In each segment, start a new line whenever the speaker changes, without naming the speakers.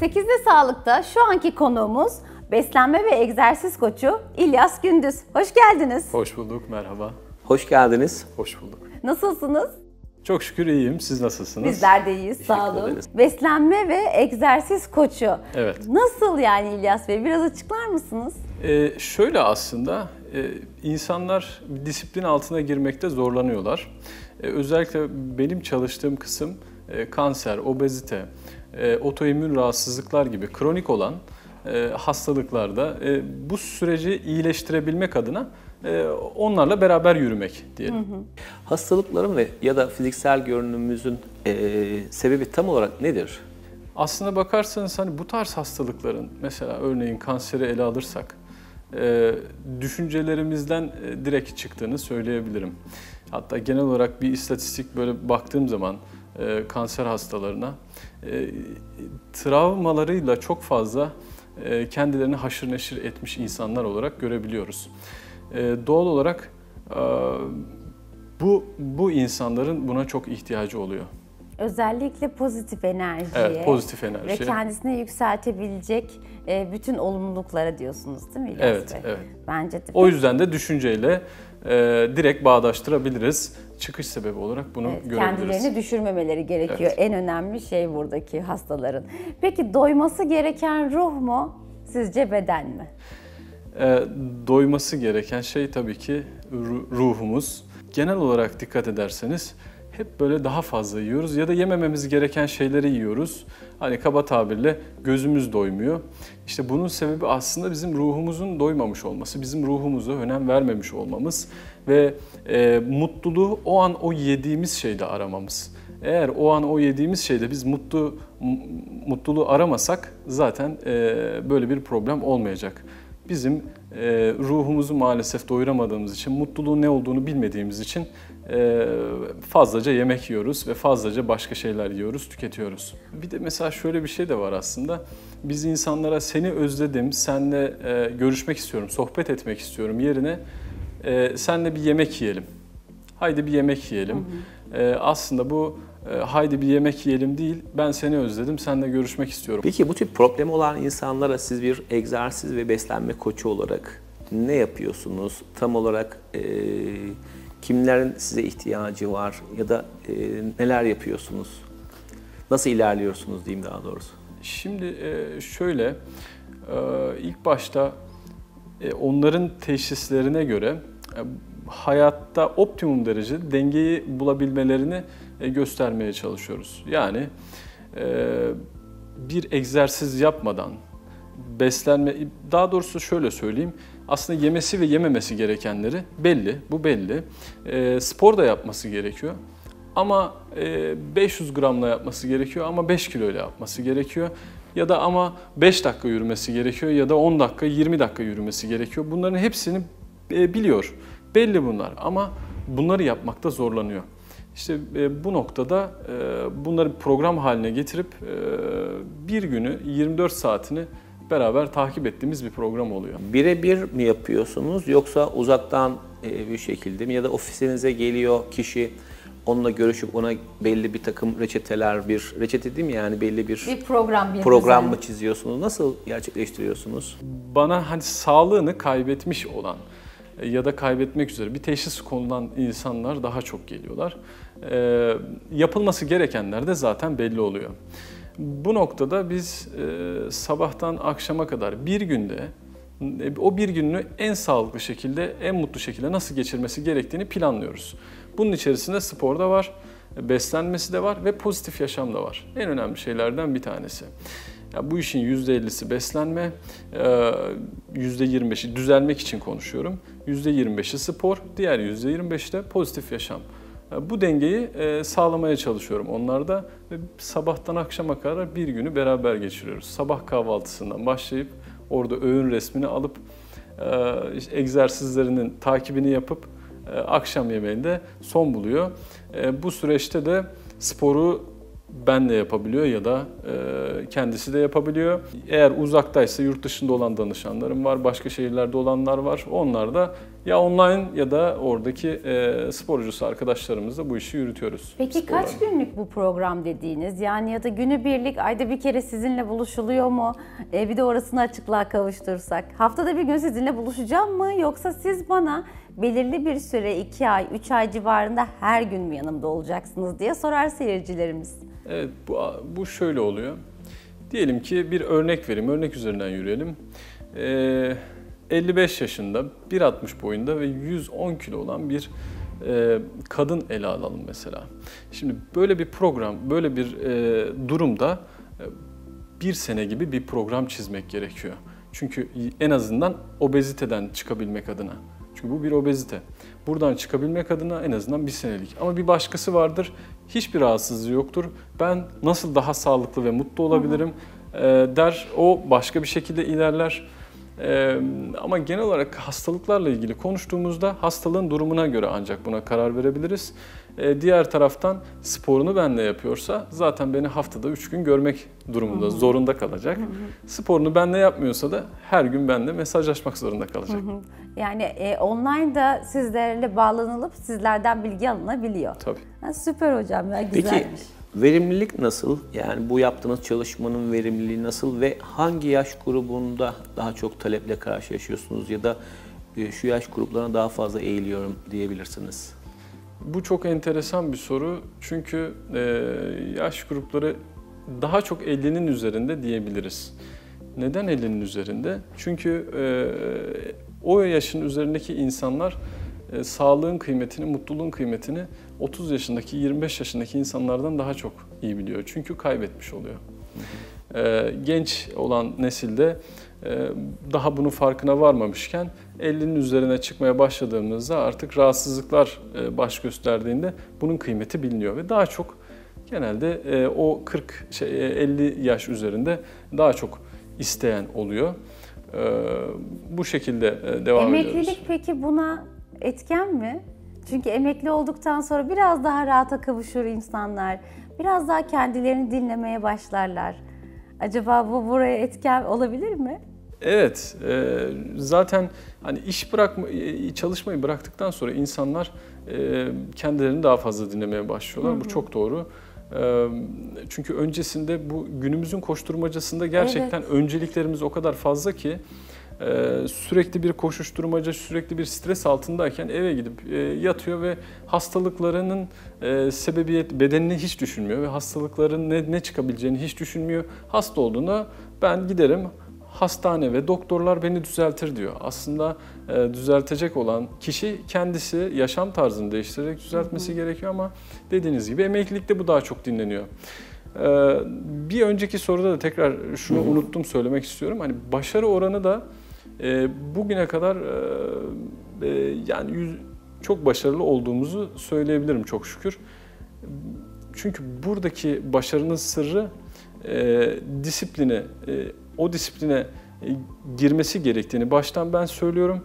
8'de Sağlık'ta şu anki konuğumuz beslenme ve egzersiz koçu İlyas Gündüz. Hoş geldiniz.
Hoş bulduk, merhaba.
Hoş geldiniz.
Hoş bulduk.
Nasılsınız?
Çok şükür iyiyim. Siz nasılsınız?
Bizler de iyiyiz, sağ olun. Beslenme ve egzersiz koçu.
Evet.
Nasıl yani İlyas Bey? Biraz açıklar mısınız?
Şöyle aslında, insanlar disiplin altına girmekte zorlanıyorlar. Özellikle benim çalıştığım kısım kanser, obezite, otoimmün rahatsızlıklar gibi kronik olan hastalıklarda bu süreci iyileştirebilmek adına onlarla beraber yürümek diyelim.
Hastalıkların ve ya da fiziksel görünümümüzün sebebi tam olarak nedir?
Aslına bakarsanız hani bu tarz hastalıkların, mesela örneğin kanseri ele alırsak, düşüncelerimizden direkt çıktığını söyleyebilirim. Hatta genel olarak bir istatistik böyle baktığım zaman kanser hastalarına travmalarıyla çok fazla kendilerini haşır neşir etmiş insanlar olarak görebiliyoruz. Doğal olarak bu insanların buna çok ihtiyacı oluyor.
Özellikle pozitif enerjiye,
evet, pozitif enerji
ve kendisini yükseltebilecek bütün olumluluklara diyorsunuz değil mi İlyas
evet,
Bey?
Evet.
Bence de.
O yüzden de düşünceyle direkt bağdaştırabiliriz. Çıkış sebebi olarak bunu görebiliriz.
Kendilerini düşürmemeleri gerekiyor.
Evet.
En önemli şey buradaki hastaların. Peki doyması gereken ruh mu, sizce beden mi?
Doyması gereken şey tabii ki ruhumuz. Genel olarak dikkat ederseniz hep böyle daha fazla yiyoruz ya da yemememiz gereken şeyleri yiyoruz. Hani kaba tabirle gözümüz doymuyor. İşte bunun sebebi aslında bizim ruhumuzun doymamış olması, bizim ruhumuza önem vermemiş olmamız ve mutluluğu o an o yediğimiz şeyde aramamız. Eğer o an o yediğimiz şeyde biz mutluluğu aramasak zaten böyle bir problem olmayacak. Bizim ruhumuzu maalesef doyuramadığımız için, mutluluğun ne olduğunu bilmediğimiz için fazlaca yemek yiyoruz ve fazlaca başka şeyler yiyoruz, tüketiyoruz. Bir de mesela şöyle bir şey de var aslında. Biz insanlara seni özledim, seninle görüşmek istiyorum, sohbet etmek istiyorum yerine seninle bir yemek yiyelim. Haydi bir yemek yiyelim. Aslında bu haydi bir yemek yiyelim değil, ben seni özledim, seninle görüşmek istiyorum.
Peki bu tip problemi olan insanlara siz bir egzersiz ve beslenme koçu olarak ne yapıyorsunuz? Tam olarak kimlerin size ihtiyacı var ya da neler yapıyorsunuz? Nasıl ilerliyorsunuz diyeyim daha doğrusu?
Şimdi şöyle, ilk başta onların teşhislerine göre hayatta optimum derecede dengeyi bulabilmelerini göstermeye çalışıyoruz. Yani bir egzersiz yapmadan beslenme, daha doğrusu şöyle söyleyeyim, aslında yemesi ve yememesi gerekenleri belli, bu belli. Spor da yapması gerekiyor ama 500 gramla yapması gerekiyor ama 5 kiloyla yapması gerekiyor. Ya da ama 5 dakika yürümesi gerekiyor ya da 10 dakika, 20 dakika yürümesi gerekiyor. Bunların hepsini biliyor. Belli bunlar ama bunları yapmakta zorlanıyor. İşte bu noktada bunları program haline getirip bir günü 24 saatini beraber takip ettiğimiz bir program oluyor.
Birebir mi yapıyorsunuz yoksa uzaktan bir şekilde mi ya da ofisinize geliyor kişi onunla görüşüp ona belli bir takım reçeteler, bir reçete değil mi yani belli bir program mı çiziyorsunuz? Nasıl gerçekleştiriyorsunuz?
Bana hani sağlığını kaybetmiş olan ya da kaybetmek üzere bir teşhis konulan insanlar daha çok geliyorlar. Yapılması gerekenler de zaten belli oluyor. Bu noktada biz sabahtan akşama kadar bir günde o bir gününü en sağlıklı şekilde, en mutlu şekilde nasıl geçirmesi gerektiğini planlıyoruz. Bunun içerisinde spor da var, beslenmesi de var ve pozitif yaşam da var. En önemli şeylerden bir tanesi. Ya bu işin %50'si beslenme, %25'i düzelmek için konuşuyorum. %25'i spor, diğer %25'i de pozitif yaşam. Bu dengeyi sağlamaya çalışıyorum onlarda ve sabahtan akşama kadar bir günü beraber geçiriyoruz. Sabah kahvaltısından başlayıp orada öğün resmini alıp egzersizlerinin takibini yapıp akşam yemeğinde son buluyor. Bu süreçte de sporu ben de yapabiliyor ya da kendisi de yapabiliyor. Eğer uzaktaysa yurt dışında olan danışanlarım var, başka şehirlerde olanlar var. Onlar da Ya online ya da oradaki sporcusu arkadaşlarımızla bu işi yürütüyoruz.
Peki kaç günlük bu program dediğiniz? Yani ya da günübirlik, ayda bir kere sizinle buluşuluyor mu? Bir de orasını açıklığa kavuştursak. Haftada bir gün sizinle buluşacağım mı? Yoksa siz bana belirli bir süre 2 ay, 3 ay civarında her gün mü yanımda olacaksınız diye sorar seyircilerimiz.
Evet, bu şöyle oluyor. Diyelim ki bir örnek vereyim, örnek üzerinden yürüyelim. 55 yaşında, 1.60 boyunda ve 110 kilo olan bir kadın ele alalım mesela. Şimdi böyle bir program, böyle bir durumda 1 sene gibi bir program çizmek gerekiyor. Çünkü en azından obeziteden çıkabilmek adına. Çünkü bu bir obezite. Buradan çıkabilmek adına en azından 1 senelik. Ama bir başkası vardır, hiçbir rahatsızlığı yoktur. Ben nasıl daha sağlıklı ve mutlu olabilirim der, o başka bir şekilde ilerler. Ama genel olarak hastalıklarla ilgili konuştuğumuzda hastalığın durumuna göre ancak buna karar verebiliriz. Diğer taraftan sporunu benle yapıyorsa zaten beni haftada 3 gün görmek durumunda, zorunda kalacak. Sporunu benle yapmıyorsa da her gün benle mesajlaşmak zorunda kalacak.
Yani online'da sizlerle bağlanılıp sizlerden bilgi alınabiliyor.
Tabii.
Ha, süper hocam ya, güzelmiş.
Peki verimlilik nasıl? Yani bu yaptığınız çalışmanın verimliliği nasıl ve hangi yaş grubunda daha çok taleple karşılaşıyorsunuz ya da şu yaş gruplarına daha fazla eğiliyorum diyebilirsiniz?
Bu çok enteresan bir soru çünkü yaş grupları daha çok 50'nin üzerinde diyebiliriz. Neden 50'nin üzerinde? Çünkü o yaşın üzerindeki insanlar sağlığın kıymetini, mutluluğun kıymetini 30 yaşındaki, 25 yaşındaki insanlardan daha çok iyi biliyor. Çünkü kaybetmiş oluyor. Genç olan nesilde daha bunun farkına varmamışken 50'nin üzerine çıkmaya başladığımızda artık rahatsızlıklar baş gösterdiğinde bunun kıymeti biliniyor ve daha çok genelde o 50 yaş üzerinde daha çok isteyen oluyor. Bu şekilde devam ediyoruz.
Emeklilik peki buna etken mi? Çünkü emekli olduktan sonra biraz daha rahata kavuşur insanlar. Biraz daha kendilerini dinlemeye başlarlar. Acaba bu buraya etken olabilir mi?
Evet, zaten hani çalışmayı bıraktıktan sonra insanlar kendilerini daha fazla dinlemeye başlıyorlar. Bu çok doğru. Çünkü öncesinde bu günümüzün koşturmacasında gerçekten önceliklerimiz o kadar fazla ki sürekli bir koşuşturmaca, sürekli bir stres altındayken eve gidip yatıyor ve hastalıklarının bedenini hiç düşünmüyor ve hastalıkların ne çıkabileceğini hiç düşünmüyor. Hasta olduğunda ben giderim, hastane ve doktorlar beni düzeltir diyor. Aslında düzeltecek olan kişi kendisi yaşam tarzını değiştirerek düzeltmesi gerekiyor ama dediğiniz gibi emeklilikte bu daha çok dinleniyor. Bir önceki soruda da tekrar şunu unuttum söylemek istiyorum. Hani başarı oranı da bugüne kadar yani çok başarılı olduğumuzu söyleyebilirim çok şükür. Çünkü buradaki başarının sırrı o disipline girmesi gerektiğini baştan ben söylüyorum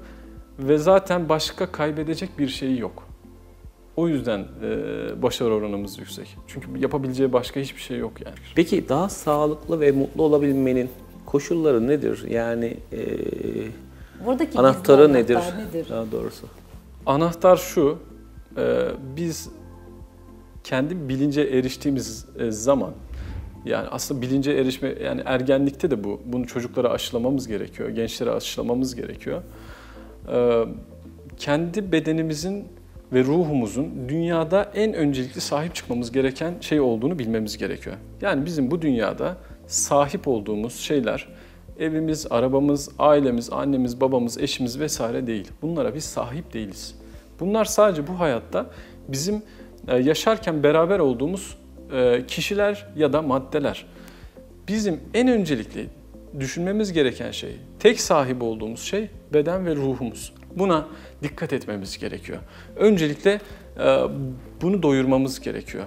ve zaten başka kaybedecek bir şeyi yok. O yüzden başarı oranımız yüksek. Çünkü yapabileceği başka hiçbir şey yok yani.
Peki daha sağlıklı ve mutlu olabilmenin koşulları nedir? Yani
buradaki
anahtarı nedir?
nedir?
Daha doğrusu.
Anahtar şu, biz kendi bilince eriştiğimiz zaman, yani aslında bilince erişme, yani ergenlikte de bunu çocuklara aşılamamız gerekiyor, gençlere aşılamamız gerekiyor. Kendi bedenimizin ve ruhumuzun dünyada en öncelikli sahip çıkmamız gereken şey olduğunu bilmemiz gerekiyor. Yani bizim bu dünyada sahip olduğumuz şeyler, evimiz, arabamız, ailemiz, annemiz, babamız, eşimiz vesaire değil. Bunlara biz sahip değiliz. Bunlar sadece bu hayatta bizim yaşarken beraber olduğumuz kişiler ya da maddeler. Bizim en öncelikli düşünmemiz gereken şey, tek sahip olduğumuz şey beden ve ruhumuz. Buna dikkat etmemiz gerekiyor. Öncelikle bunu doyurmamız gerekiyor.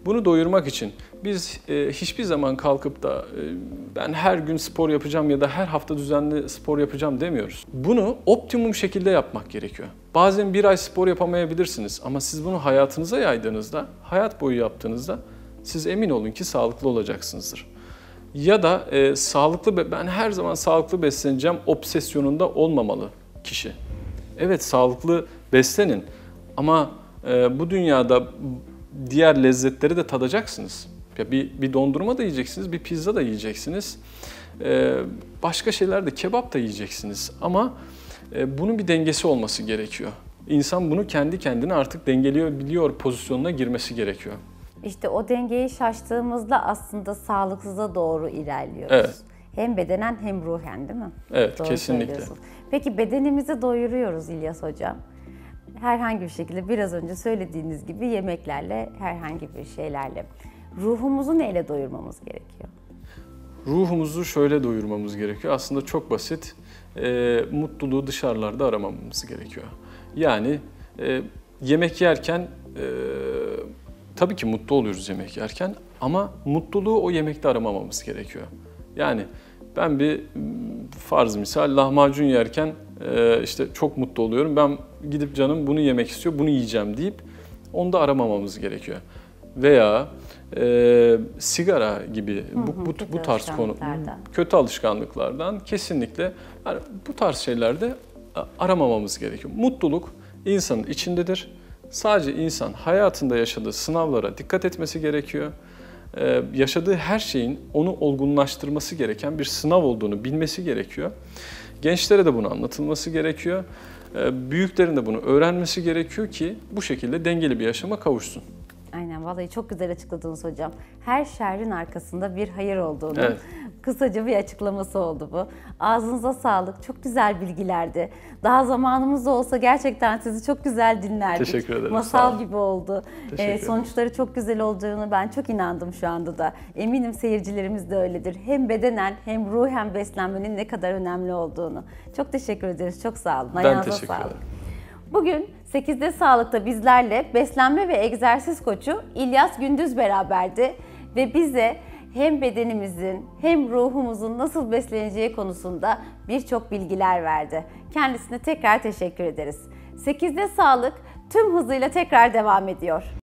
Bunu doyurmak için biz hiçbir zaman kalkıp da ben her gün spor yapacağım ya da her hafta düzenli spor yapacağım demiyoruz. Bunu optimum şekilde yapmak gerekiyor. Bazen bir ay spor yapamayabilirsiniz ama siz bunu hayatınıza yaydığınızda, hayat boyu yaptığınızda siz emin olun ki sağlıklı olacaksınızdır. Ya da ben her zaman sağlıklı besleneceğim obsesyonunda olmamalı kişi. Evet, sağlıklı beslenin ama bu dünyada diğer lezzetleri de tadacaksınız. Ya bir dondurma da yiyeceksiniz, bir pizza da yiyeceksiniz. Başka şeyler de, kebap da yiyeceksiniz. Ama bunun bir dengesi olması gerekiyor. İnsan bunu kendi kendine artık dengeleyebiliyor pozisyonuna girmesi gerekiyor.
İşte o dengeyi şaştığımızda aslında sağlıksıza doğru ilerliyoruz.
Evet.
Hem bedenen hem ruhen, değil mi?
Evet,
Doğru
kesinlikle.
söylüyorsun. Peki bedenimizi doyuruyoruz İlyas Hocam. Herhangi bir şekilde biraz önce söylediğiniz gibi yemeklerle, herhangi bir şeylerle. Ruhumuzu neyle doyurmamız gerekiyor?
Ruhumuzu şöyle doyurmamız gerekiyor. Aslında çok basit. Mutluluğu dışarılarda aramamamız gerekiyor. Yani yemek yerken tabii ki mutlu oluyoruz yemek yerken ama mutluluğu o yemekte aramamamız gerekiyor. Yani ben bir farz misal lahmacun yerken işte çok mutlu oluyorum. Ben gidip canım bunu yemek istiyor, bunu yiyeceğim deyip onu da aramamamız gerekiyor. Veya sigara gibi bu tarz konu kötü alışkanlıklardan kesinlikle yani bu tarz şeylerde aramamamız gerekiyor. Mutluluk insanın içindedir. Sadece insan hayatında yaşadığı sınavlara dikkat etmesi gerekiyor. Yaşadığı her şeyin onu olgunlaştırması gereken bir sınav olduğunu bilmesi gerekiyor. Gençlere de bunu anlatılması gerekiyor. Büyüklerin de bunu öğrenmesi gerekiyor ki bu şekilde dengeli bir yaşama kavuşsun.
Aynen, vallahi çok güzel açıkladınız hocam. Her şerrin arkasında bir hayır olduğunu
Evet.
kısaca bir açıklaması oldu bu. Ağzınıza sağlık, çok güzel bilgilerdi. Daha zamanımız da olsa gerçekten sizi çok güzel dinlerdik.
Teşekkür ederim, sağ
Masal
olun.
gibi oldu.
Teşekkür ederim.
Sonuçları çok güzel olduğunu ben çok inandım şu anda da. Eminim seyircilerimiz de öyledir. Hem bedenen hem ruhen beslenmenin ne kadar önemli olduğunu. Çok teşekkür ederiz, çok sağ olun.
Ben
Ayağınıza
teşekkür
sağlık.
ederim.
Bugün 8'de Sağlık'ta bizlerle beslenme ve egzersiz koçu İlyas Gündüz beraberdi ve bize hem bedenimizin hem ruhumuzun nasıl besleneceği konusunda birçok bilgiler verdi. Kendisine tekrar teşekkür ederiz. 8'de Sağlık tüm hızıyla tekrar devam ediyor.